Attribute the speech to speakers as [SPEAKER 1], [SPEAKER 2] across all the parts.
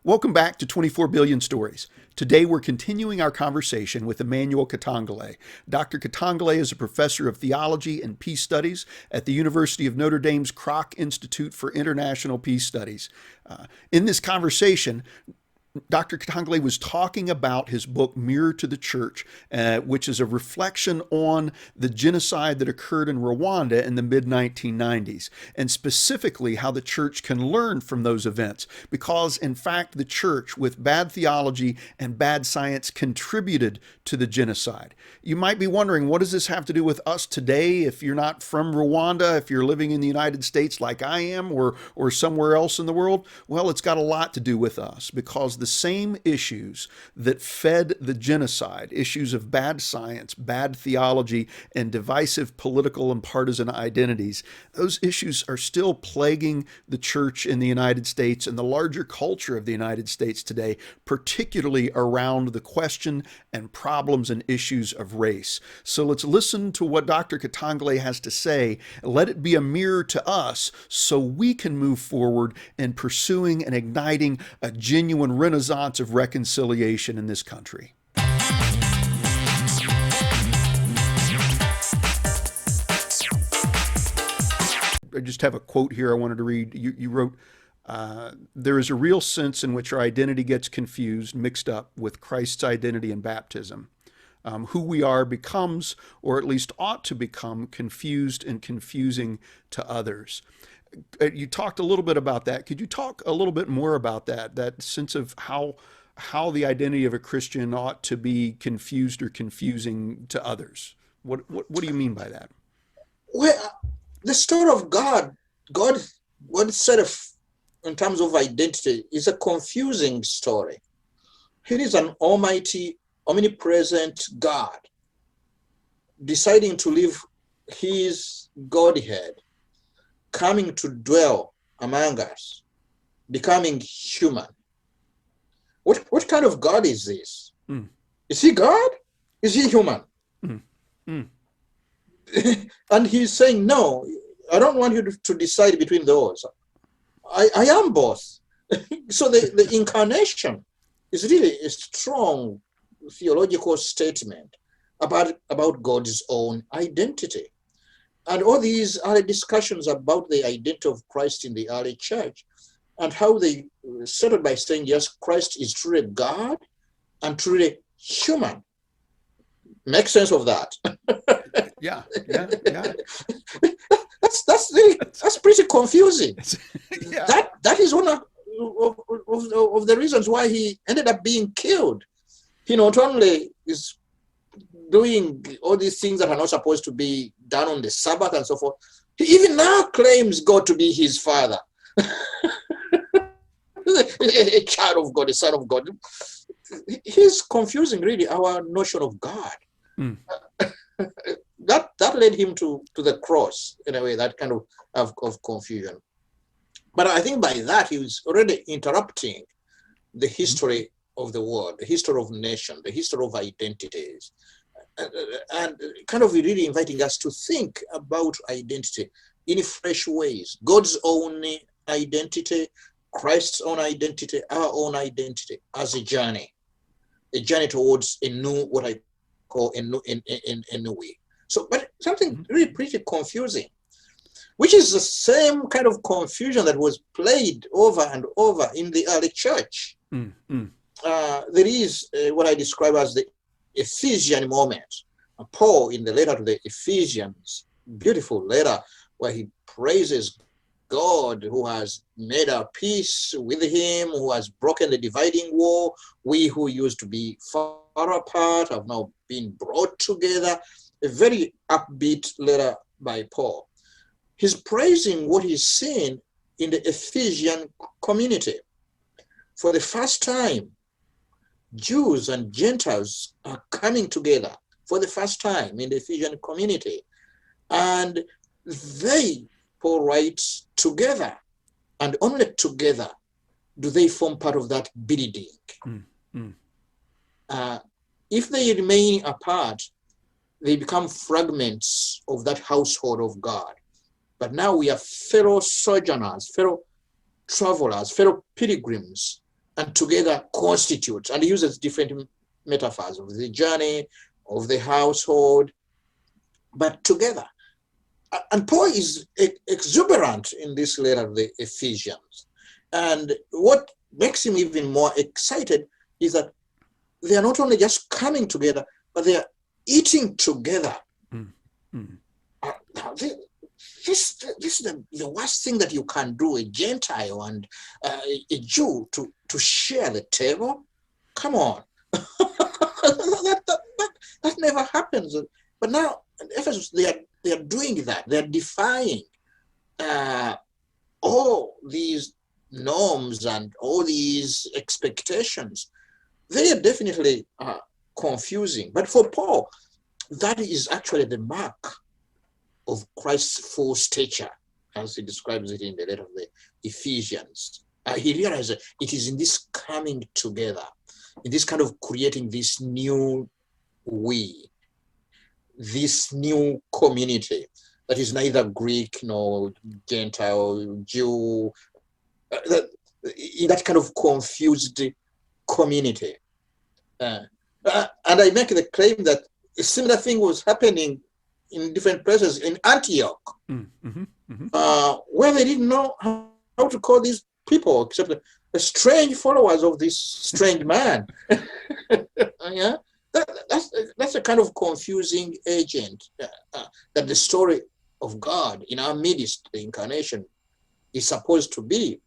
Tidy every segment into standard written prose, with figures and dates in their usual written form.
[SPEAKER 1] Welcome back to 24 Billion Stories. Today we're continuing our conversation with Emmanuel Katongole. Dr. Katongole is a professor of theology and peace studies at the University of Notre Dame's Kroc Institute for International Peace Studies. In this conversation, Dr. Katongole was talking about his book, Mirror to the Church, which is a reflection on the genocide that occurred in Rwanda in the mid-1990s, and specifically how the church can learn from those events, because in fact the church, with bad theology and bad science, contributed to the genocide. You might be wondering, what does this have to do with us today? If you're not from Rwanda, if you're living in the United States like I am, or somewhere else in the world, well, it's got a lot to do with us, because the same issues that fed the genocide, issues of bad science, bad theology, and divisive political and partisan identities, those issues are still plaguing the church in the United States and the larger culture of the United States today, particularly around the question and problems and issues of race. So let's listen to what Dr. Katongole has to say. Let it be a mirror to us so we can move forward in pursuing and igniting a genuine renaissance of reconciliation in this country. I just have a quote here I wanted to read. You wrote, there is a real sense in which our identity gets confused, mixed up with Christ's identity in baptism. Who we are becomes, or at least ought to become, confused and confusing to others. You talked a little bit about that. Could you talk a little bit more about that sense of how the identity of a Christian ought to be confused or confusing to others? What do you mean by that?
[SPEAKER 2] Well, the story of God said in terms of identity is a confusing story. He is an almighty, omnipresent God deciding to leave his Godhead, coming to dwell among us, becoming human. What kind of God is this? Is he God? Is he human? And he's saying, no, I don't want you to decide between those. I am both. So the incarnation is really a strong theological statement about God's own identity. And all these are discussions about the identity of Christ in the early church and how they started by saying, yes, Christ is truly God and truly human. Make sense of that.
[SPEAKER 1] Yeah.
[SPEAKER 2] That's pretty confusing.
[SPEAKER 1] Yeah.
[SPEAKER 2] That is one of the reasons why he ended up being killed. He not only is doing all these things that are not supposed to be done on the Sabbath and so forth, he even now claims God to be his father. A child of God, a son of God. He's confusing really our notion of God. That led him to the cross in a way, that kind of confusion. But I think by that he was already interrupting the history of the world, the history of nation, the history of identities, and kind of really inviting us to think about identity in fresh ways. God's own identity, Christ's own identity, our own identity as a journey towards a new, what I call a new way. So, but something really pretty confusing, which is the same kind of confusion that was played over and over in the early church. There is what I describe as the Ephesian moment. Paul, in the letter to the Ephesians, beautiful letter where he praises God who has made our peace with him, who has broken the dividing wall. We who used to be far apart have now been brought together. A very upbeat letter by Paul. He's praising what he's seen in the Ephesian community. For the first time, Jews and Gentiles are coming together for the first time in the Ephesian community. And they, Paul writes, together, and only together, do they form part of that building. If they remain apart, they become fragments of that household of God. But now we are fellow sojourners, fellow travelers, fellow pilgrims and together constitutes, and he uses different metaphors of the journey, of the household, but together. And Paul is exuberant in this letter of the Ephesians. And what makes him even more excited is that they are not only just coming together, but they are eating together. Now, this is the worst thing that you can do, a Gentile and a Jew, to share the table. Come on. that never happens. But now, in Ephesus, they are doing that. They are defying all these norms and all these expectations. They are definitely confusing. But for Paul, that is actually the mark of Christ's full stature, as he describes it in the letter of the Ephesians. He realized that it is in this coming together, in this kind of creating this new we, this new community that is neither Greek nor Gentile, Jew, in that kind of confused community. And I make the claim that a similar thing was happening in different places in Antioch, where they didn't know how to call these people except the strange followers of this strange man. Yeah, that's a kind of confusing agent that the story of God in our midst, the incarnation, is supposed to be.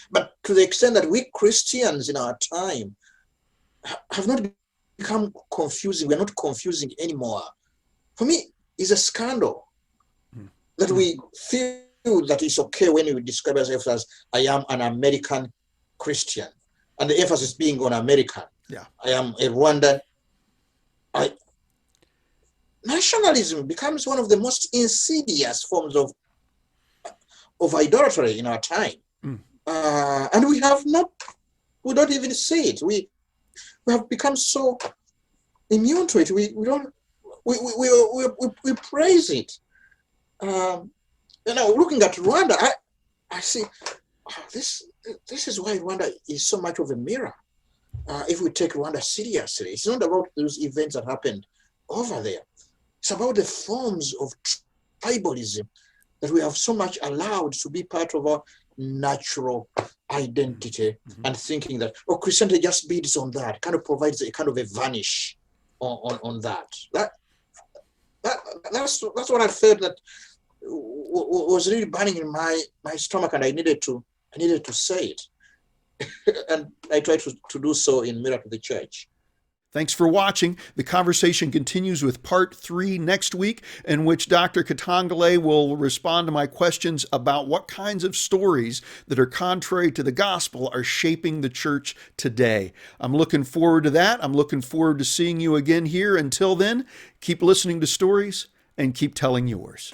[SPEAKER 2] But to the extent that we Christians in our time have not become confusing, we're not confusing anymore. For me, it's a scandal that we feel that it's okay when we describe ourselves as I am an American Christian, and the emphasis being on American.
[SPEAKER 1] Yeah.
[SPEAKER 2] I am a Rwandan. Nationalism becomes one of the most insidious forms of idolatry in our time. And we don't even see it. We have become so immune to it. We praise it. Looking at Rwanda, I see this is why Rwanda is so much of a mirror. If we take Rwanda seriously, it's not about those events that happened over there. It's about the forms of tribalism that we have so much allowed to be part of our natural identity, and thinking that, Christianity just builds on that, kind of provides a kind of a varnish on that. That's what I felt that was really burning in my stomach, and I needed to say it. And I tried to do so in Mirror to the Church.
[SPEAKER 1] Thanks for watching. The conversation continues with part 3 next week, in which Dr. Katongole will respond to my questions about what kinds of stories that are contrary to the gospel are shaping the church today. I'm looking forward to that. I'm looking forward to seeing you again here. Until then, keep listening to stories and keep telling yours.